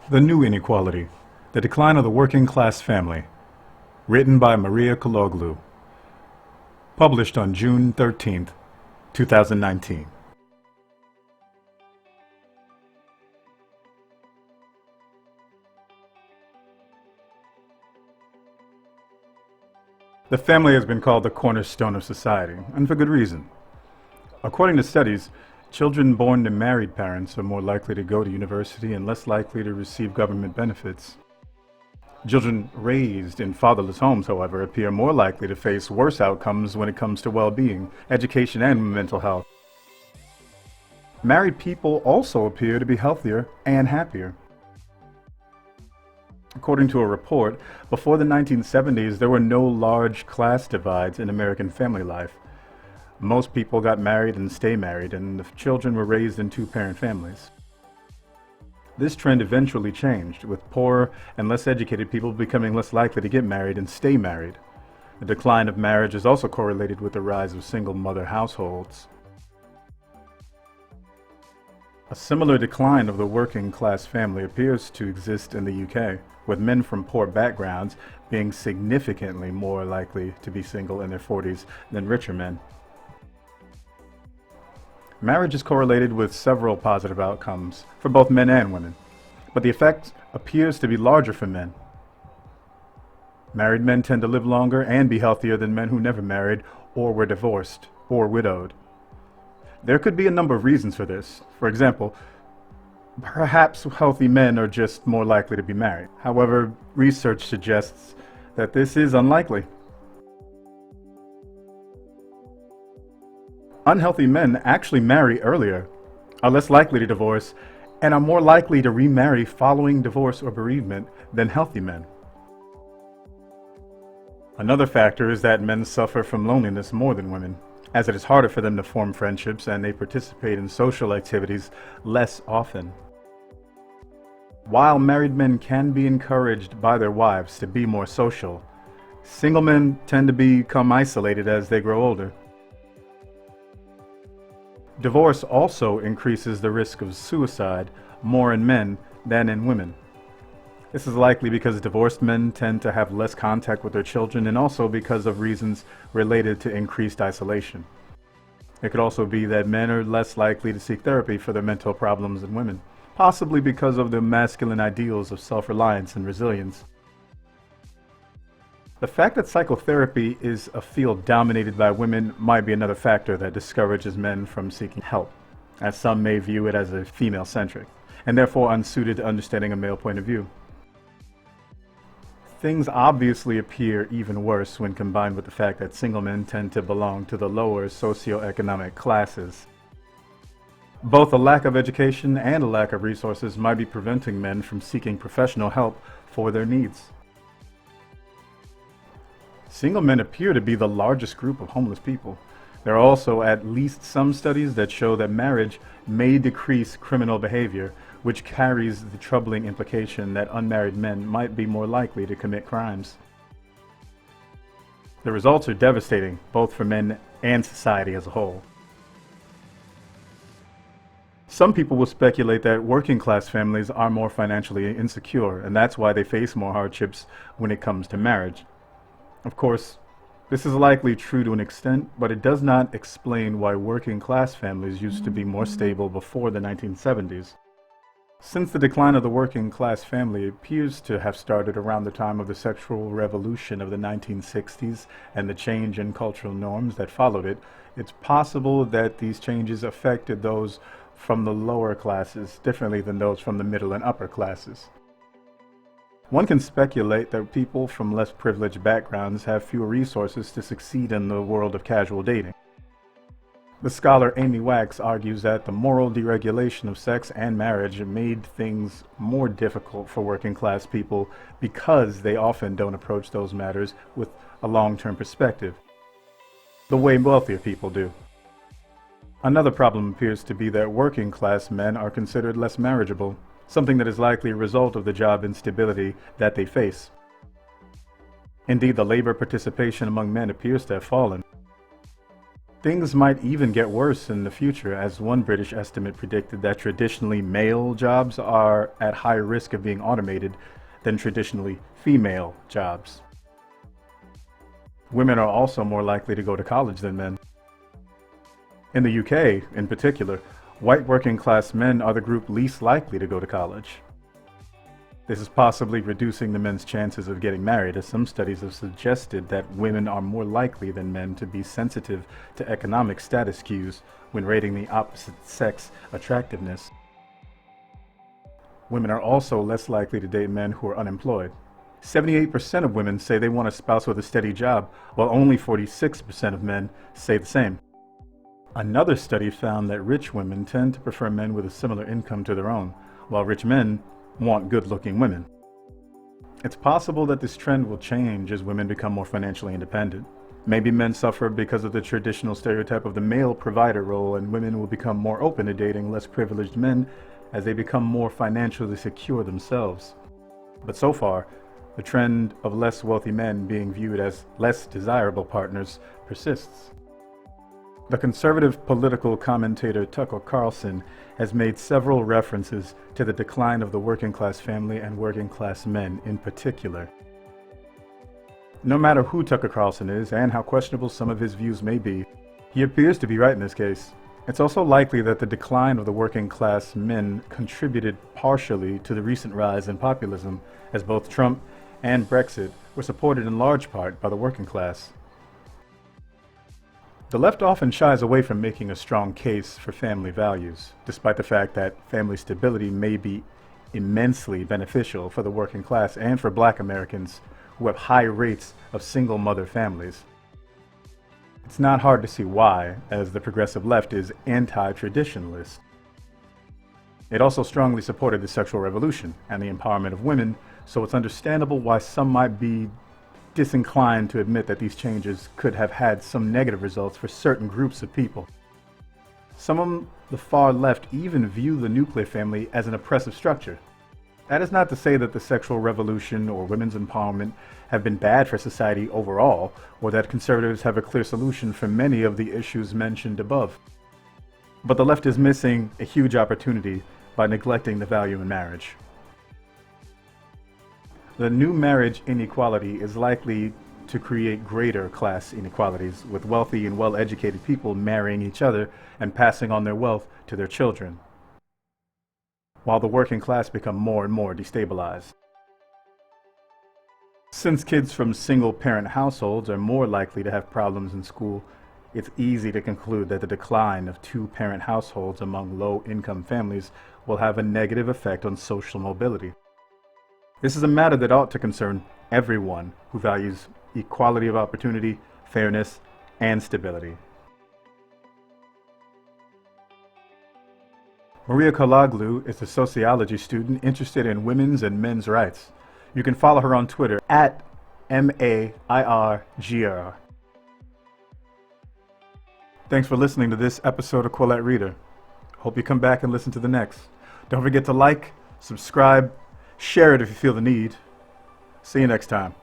The New Inequality, The Decline of the Working Class Family, written by Maria Kouloglou, published on June 13th, 2019. The family has been called the cornerstone of society, and for good reason. According to studies, children born to married parents are more likely to go to university and less likely to receive government benefits. Children raised in fatherless homes, however, appear more likely to face worse outcomes when it comes to well-being, education, and mental health. Married people also appear to be healthier and happier. According to a report, before the 1970s, there were no large class divides in American family life. Most people got married and stayed married, and the children were raised in two-parent families. This trend eventually changed, with poorer and less educated people becoming less likely to get married and stay married. The decline of marriage is also correlated with the rise of single-mother households. A similar decline of the working-class family appears to exist in the UK, with men from poor backgrounds being significantly more likely to be single in their 40s than richer men. Marriage is correlated with several positive outcomes for both men and women, but the effect appears to be larger for men. Married men tend to live longer and be healthier than men who never married or were divorced or widowed. There could be a number of reasons for this. For example, perhaps healthy men are just more likely to be married. However, research suggests that this is unlikely. Unhealthy men actually marry earlier, are less likely to divorce, and are more likely to remarry following divorce or bereavement than healthy men. Another factor is that men suffer from loneliness more than women, as it is harder for them to form friendships and they participate in social activities less often. While married men can be encouraged by their wives to be more social, single men tend to become isolated as they grow older. Divorce also increases the risk of suicide more in men than in women. This is likely because divorced men tend to have less contact with their children and also because of reasons related to increased isolation. It could also be that men are less likely to seek therapy for their mental problems than women, possibly because of the masculine ideals of self-reliance and resilience. The fact that psychotherapy is a field dominated by women might be another factor that discourages men from seeking help, as some may view it as a female-centric, and therefore unsuited to understanding a male point of view. Things obviously appear even worse when combined with the fact that single men tend to belong to the lower socioeconomic classes. Both a lack of education and a lack of resources might be preventing men from seeking professional help for their needs. Single men appear to be the largest group of homeless people. There are also at least some studies that show that marriage may decrease criminal behavior, which carries the troubling implication that unmarried men might be more likely to commit crimes. The results are devastating, both for men and society as a whole. Some people will speculate that working-class families are more financially insecure, and that's why they face more hardships when it comes to marriage. Of course, this is likely true to an extent, but it does not explain why working-class families used to be more stable before the 1970s. Since the decline of the working-class family appears to have started around the time of the sexual revolution of the 1960s and the change in cultural norms that followed it, it's possible that these changes affected those from the lower classes differently than those from the middle and upper classes. One can speculate that people from less privileged backgrounds have fewer resources to succeed in the world of casual dating. The scholar Amy Wax argues that the moral deregulation of sex and marriage made things more difficult for working-class people because they often don't approach those matters with a long-term perspective, the way wealthier people do. Another problem appears to be that working-class men are considered less marriageable, something that is likely a result of the job instability that they face. Indeed, the labor participation among men appears to have fallen. Things might even get worse in the future, as one British estimate predicted that traditionally male jobs are at higher risk of being automated than traditionally female jobs. Women are also more likely to go to college than men. In the UK, in particular, white working class men are the group least likely to go to college. This is possibly reducing the men's chances of getting married, as some studies have suggested that women are more likely than men to be sensitive to economic status cues when rating the opposite sex attractiveness. Women are also less likely to date men who are unemployed. 78% of women say they want a spouse with a steady job, while only 46% of men say the same. Another study found that rich women tend to prefer men with a similar income to their own, while rich men want good-looking women. It's possible that this trend will change as women become more financially independent. Maybe men suffer because of the traditional stereotype of the male provider role, and women will become more open to dating less privileged men as they become more financially secure themselves. But so far, the trend of less wealthy men being viewed as less desirable partners persists. The conservative political commentator Tucker Carlson has made several references to the decline of the working class family and working class men in particular. No matter who Tucker Carlson is and how questionable some of his views may be, he appears to be right in this case. It's also likely that the decline of the working class men contributed partially to the recent rise in populism, as both Trump and Brexit were supported in large part by the working class. The left often shies away from making a strong case for family values, despite the fact that family stability may be immensely beneficial for the working class and for Black Americans who have high rates of single mother families. It's not hard to see why, as the progressive left is anti-traditionalist. It also strongly supported the sexual revolution and the empowerment of women, so it's understandable why some might be disinclined to admit that these changes could have had some negative results for certain groups of people. Some on the far left even view the nuclear family as an oppressive structure. That is not to say that the sexual revolution or women's empowerment have been bad for society overall, or that conservatives have a clear solution for many of the issues mentioned above. But the left is missing a huge opportunity by neglecting the value in marriage. The new marriage inequality is likely to create greater class inequalities, with wealthy and well-educated people marrying each other and passing on their wealth to their children, while the working class become more and more destabilized. Since kids from single-parent households are more likely to have problems in school, it's easy to conclude that the decline of two-parent households among low-income families will have a negative effect on social mobility. This is a matter that ought to concern everyone who values equality of opportunity, fairness, and stability. Maria Kouloglou is a sociology student interested in women's and men's rights. You can follow her on Twitter at MAIRGR. Thanks for listening to this episode of Quillette Reader. Hope you come back and listen to the next. Don't forget to like, subscribe, share it if you feel the need. See you next time.